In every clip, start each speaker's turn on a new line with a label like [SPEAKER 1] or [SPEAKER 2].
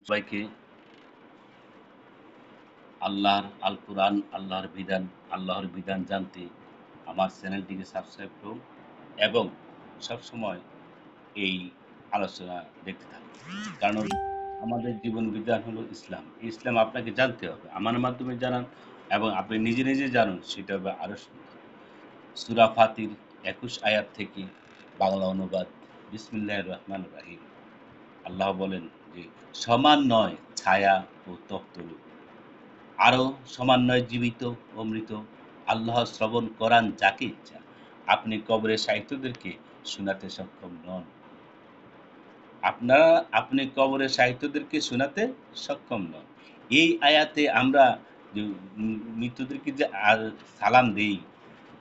[SPEAKER 1] সবাইকে আল্লাহর আল কোরআন, আল্লাহর বিধান জানতে আমার চ্যানেলটিকে সাবস্ক্রাইব করুন এবং সবসময় এই আলোচনা দেখতে থাকুন। কারণ আমাদের জীবন বিধান হলো ইসলাম। ইসলাম আপনাকে জানতে হবে। আমার মাধ্যমে জানান এবং আপনি নিজে, নিজে জানুন সেটা হবে আরো সুন্দর। সূরা ফাতির ২১ আয়াত থেকে বাংলা অনুবাদ। বিসমিল্লাহির রহমানির রহিম। আল্লাহ বলেন যে, সমান নয় ছায়া ও তপ্তরূপ। আরো সমান নয় জীবিত ও মৃত। আল্লাহ শ্রবণ করান যাকে ইচ্ছা। আপনি কবরের সাহিত্যদেরকে শোনাতে সক্ষম নন। আপনারা আপনি কবরের সাহিত্যদেরকে শোনাতে সক্ষম নন। এই আয়াতে আমরা যে মৃতদেরকে যে সালাম দেই,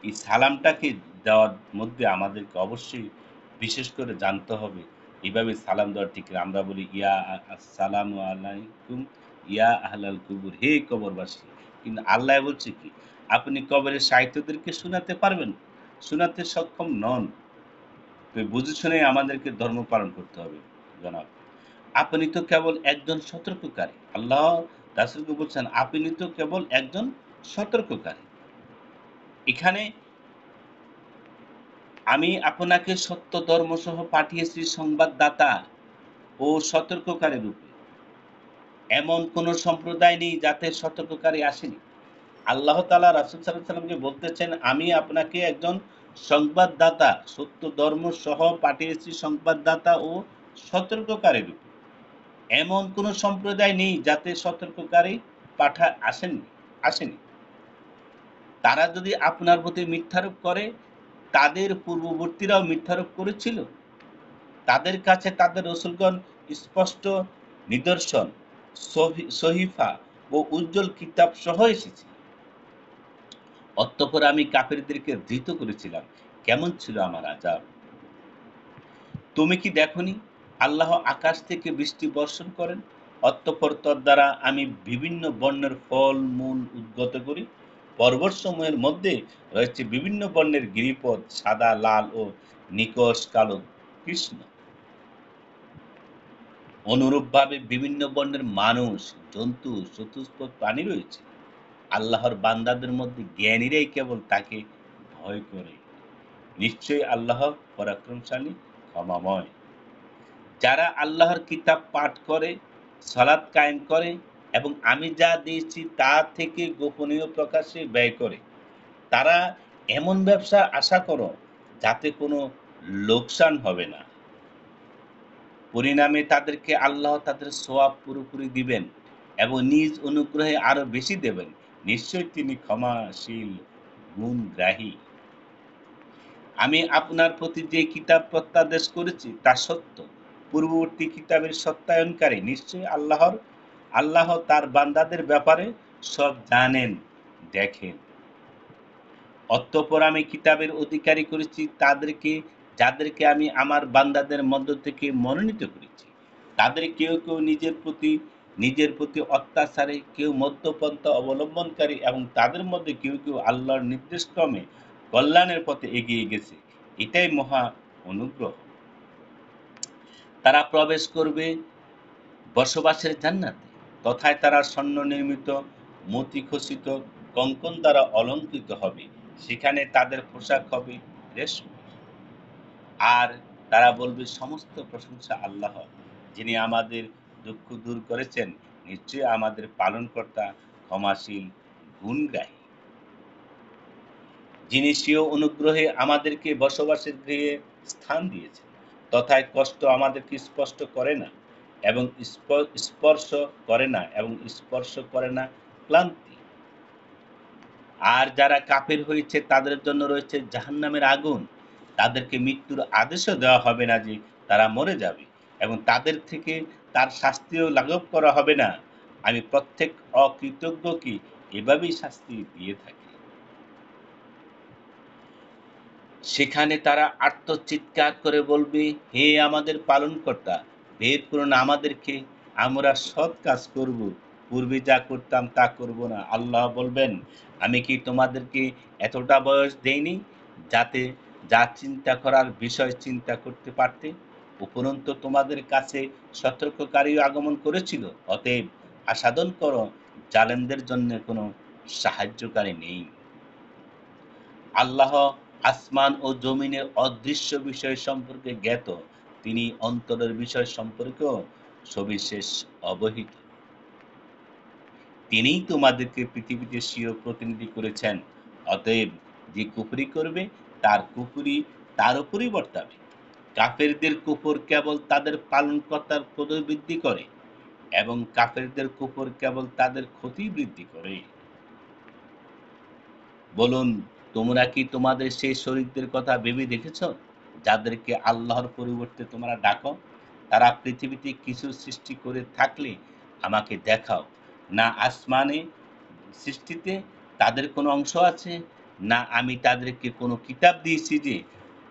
[SPEAKER 1] এই সালামটাকে দেওয়ার মধ্যে আমাদেরকে অবশ্যই বিশেষ করে জানতে হবে এভাবে সালাম দেওয়া ঠিক না। আমরা বলি ইয়া আসসালামু আলাইকুম ইয়া আহলাল কুবুর, হে কবরবাসী। কিন্তু আল্লাহ বলছে কি? আপনি কবরের সাহিত্যদেরকে শোনাতে পারবেন, শোনাতে সক্ষম নন। তো বুঝে শুনে আমাদেরকে ধর্ম পালন করতে হবে জনাব। আপনি তো কেবল একজন সতর্ককারী। আল্লাহ রাসূলকে বলছেন, আপনি তো কেবল একজন সতর্ককারী। এখানে আমি আপনাকে সত্য ধর্মসহ পাঠিয়েছি সংবাদদাতা ও সতর্ককারী রূপে। এমন কোন সম্প্রদায় নেই যাতে সতর্ককারী আসেনি। আল্লাহ তাআলা রাসূল সাল্লাল্লাহু আলাইহি ওয়াসাল্লামকে বলতেছেন, আমি আপনাকে একজন সংবাদদাতা, সত্য ধর্ম সহ পাঠিয়েছি সংবাদদাতা ও সতর্ককারী রূপে। এমন কোন সম্প্রদায় নেই যাতে সতর্ককারী আসেনি। তারা যদি আপনার প্রতি মিথ্যারোপ করে, তাদের পূর্ববর্তীরাও মিথ্যারোপ করেছিল। তাদের কাছে তাদের রাসূলগণ স্পষ্ট নিদর্শন, সহিফা ও উজ্জ্বল কিতাব সহ এসেছে। অতঃপর আমি কাফিরদেরকে ধৃত করেছিলাম। কেমন ছিল আমার আযাব? তুমি কি দেখনি? আল্লাহ আকাশ থেকে বৃষ্টি বর্ষণ করেন। অতঃপর তদ্বারা আমি বিভিন্ন বর্ণের ফল-মূল উদ্গত করি। পর্বতসমূহের মধ্যে রয়েছে বিভিন্ন বর্ণের গিরিপথ, সাদা, লাল ও নিকষ কালো কৃষ্ণ। অনুরূপভাবে বিভিন্ন বর্ণের মানুষ, জন্তু, চতুষ্পদ প্রাণী রয়েছে। আল্লাহর বান্দাদের মধ্যে জ্ঞানীরাই কেবল তাকে ভয় করে। নিশ্চয়ই আল্লাহ পরাক্রমশালী, ক্ষমাময়। যারা আল্লাহর কিতাব পাঠ করে, সালাত কায়েম করে এবং আমি যা দিয়েছি তা থেকে গোপনীয় প্রকাশে ব্যয় করে, তারা এমন ব্যবসা আশা করো যাতে কোনো লোকসান হবে না। পরিণামে তাদেরকে আল্লাহ তাদের সওয়াব পুরোপুরি দিবেন এবং নিজ অনুগ্রহে আরো বেশি দেবেন। নিশ্চয়ই তিনি ক্ষমাশীল, গুণগ্রাহী। আমি আপনার প্রতি যে কিতাব প্রত্যাদেশ করেছি তা সত্য। পূর্ববর্তী কিতাবের সত্যায়নকারী নিশ্চয়ই আল্লাহ তার বান্দাদের ব্যাপারে সব জানেন, দেখেন। অতঃপর আমি কিতাবের অধিকারী করেছি যাদেরকে আমি আমার বান্দাদের মধ্য থেকে মনোনীত করেছি। তাদের কেউ কেউ নিজের প্রতি অত্যাচারী, কেউ মধ্যপন্থা অবলম্বনকারী এবং তাদের মধ্যে কেউ কেউ আল্লাহর নির্দেশক্রমে কল্যাণের পথে এগিয়ে গেছে। এটাই মহা অনুগ্রহ। তারা প্রবেশ করবে বসবাসের জান্নাতে। তথায় তারা স্বর্ণ নির্মিত মতিখচিত কঙ্কন দ্বারা অলঙ্কৃত হবে। সেখানে তাদের পোশাক হবে রেশম। আর তারা বলবে, সমস্ত প্রশংসা আল্লাহর, যিনি আমাদের দুঃখ দূর করেছেন। নিশ্চয়ই আমাদের পালনকর্তা ক্ষমাশীল, গুণগ্রাহী। যিনি স্বীয় অনুগ্রহে আমাদেরকে বসবাসের গৃহে স্থান দিয়েছেন। তথায় কষ্ট আমাদেরকে স্পর্শ করে না এবং স্পর্শ করে না ক্লান্তি। আর যারা কাফের হয়েছে তাদের জন্য রয়েছে জাহান্নামের আগুন। তাদেরকে মৃত্যুর আদেশও দেওয়া হবে না যে তারা মরে যাবে এবং তাদের থেকে তার শাস্তিও লাঘব করা হবে না। আমি প্রত্যেক অকৃতজ্ঞকে এভাবেই শাস্তি দিয়ে থাকি। সেখানে তারা আর্তচিৎকার করে বলবে, হে আমাদের পালনকর্তা, বের করুন আমাদেরকে, আমরা সৎ কাজ করব, পূর্বে যা করতাম তা করব না। আল্লাহ বলবেন, আমি কি তোমাদেরকে এতটা বয়স দেইনি যাতে যা চিন্তা করার বিষয় চিন্তা করতে পারতে? উপরন্তু তোমাদের কাছে সতর্ককারীও আগমন করেছিল। অতএব আস্বাদন করো, জালেমদের জন্য কোনো সাহায্যকারী নেই। আল্লাহ আসমান ও জমিনের অদৃশ্য বিষয় সম্পর্কে জ্ঞাত, তিনি অন্তরের বিষয় সম্পর্কেও সবিশেষ অবহিত। তিনিই তোমাদেরকে পৃথিবীতে স্বীয় প্রতিনিধি করেছেন। অতএব যে কুফরি করবে তার কুফরি তার উপরই বর্তাবে। কাফেরদের কুফর কেবল তাদের পালনকর্তার ক্রোধ বৃদ্ধি করে এবং কাফেরদের কুফর কেবল তাদের ক্ষতি বৃদ্ধি করে। বলুন, তোমরা কি তোমাদের সেই শরীরদের কথা ভেবে দেখেছ, যাদেরকে আল্লাহর পরিবর্তে তোমরা ডাকো? তারা পৃথিবীতে কিছু সৃষ্টি করে থাকলে আমাকে দেখাও। না আসমানে সৃষ্টিতে তাদের কোনো অংশ আছে, না আমি তাদেরকে কোনো কিতাব দিয়েছি যে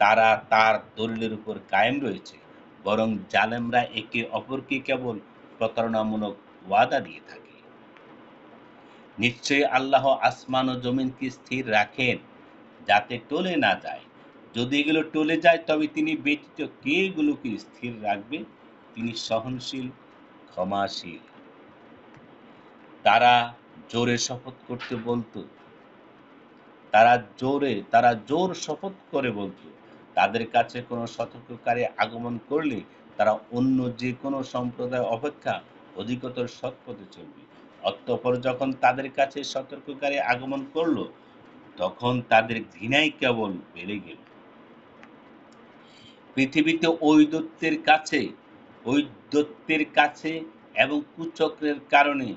[SPEAKER 1] তারা তার দলিলের উপর কায়েম রয়েছে। বরং জালেমরা একে অপরকে কেবল প্রতারণামূলক ওয়াদা দিয়ে থাকে। নিশ্চয়ই আল্লাহ আসমান ও জমিনকে স্থির রাখেন, যাতে টলে না যায়। যদি এগুলো টলে যায়, তবে তিনি ব্যতীত কে এগুলোকে স্থির রাখবে? তিনি সহনশীল, ক্ষমাশীল। তারা জোরে শপথ করতে বলতো, তারা জোর শপথ করে বলতো, তাদের কাছে কোনো সতর্ককারী আগমন করলে তারা অন্য যে কোনো সম্প্রদায় অপেক্ষা অধিকতর সৎপথে চলবে। অতঃপর যখন তাদের কাছে সতর্ককারী আগমন করলো, তখন তাদের ঘৃণাই কেবল বেড়ে গেল। পৃথিবীতে ঔদ্ধত্যের কাছে এবং কুচক্রের কারণে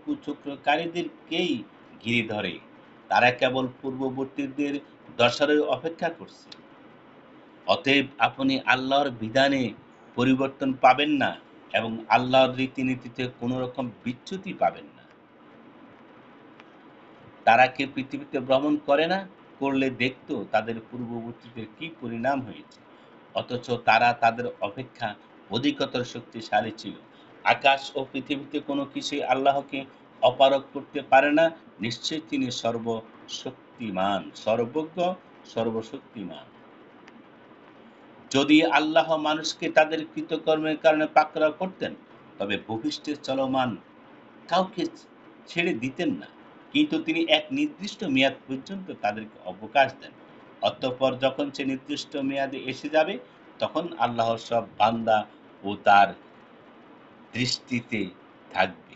[SPEAKER 1] কুচক্রকারীদেরকেই ঘিরে ধরে। তারা কেবল পূর্ববর্তীদের দশারই অপেক্ষা করছে। অতএব আপনি আল্লাহর বিধানে পরিবর্তন পাবেন না এবং আল্লাহর রীতিনীতিতে কোনো রকম বিচ্যুতি পাবেন না। তারা কি পৃথিবীতে ভ্রমণ করে না? করলে দেখতো তাদের পূর্ববর্তীদের কি পরিণাম হয়েছে। অথচ তারা তাদের অপেক্ষা অধিকতর শক্তিশালী ছিল। আকাশ ও পৃথিবীতে কোনো কিছুই আল্লাহকে অপারগ করতে পারে না। নিশ্চয়ই তিনি সর্বশক্তিমান, সর্বজ্ঞ, সর্বশক্তিমান। যদি আল্লাহ মানুষকে তাদের কৃতকর্মের কারণে পাকড়াও করতেন, তবে ভূপৃষ্ঠে চলমান কাউকে ছেড়ে দিতেন না। কিন্তু তিনি এক নির্দিষ্ট মেয়াদ পর্যন্ত তাদেরকে অবকাশ দেন। অতঃপর যখন সে নির্দিষ্ট মেয়াদে এসে যাবে, তখন আল্লাহর সব বান্দা ও তার দৃষ্টিতে থাকবে।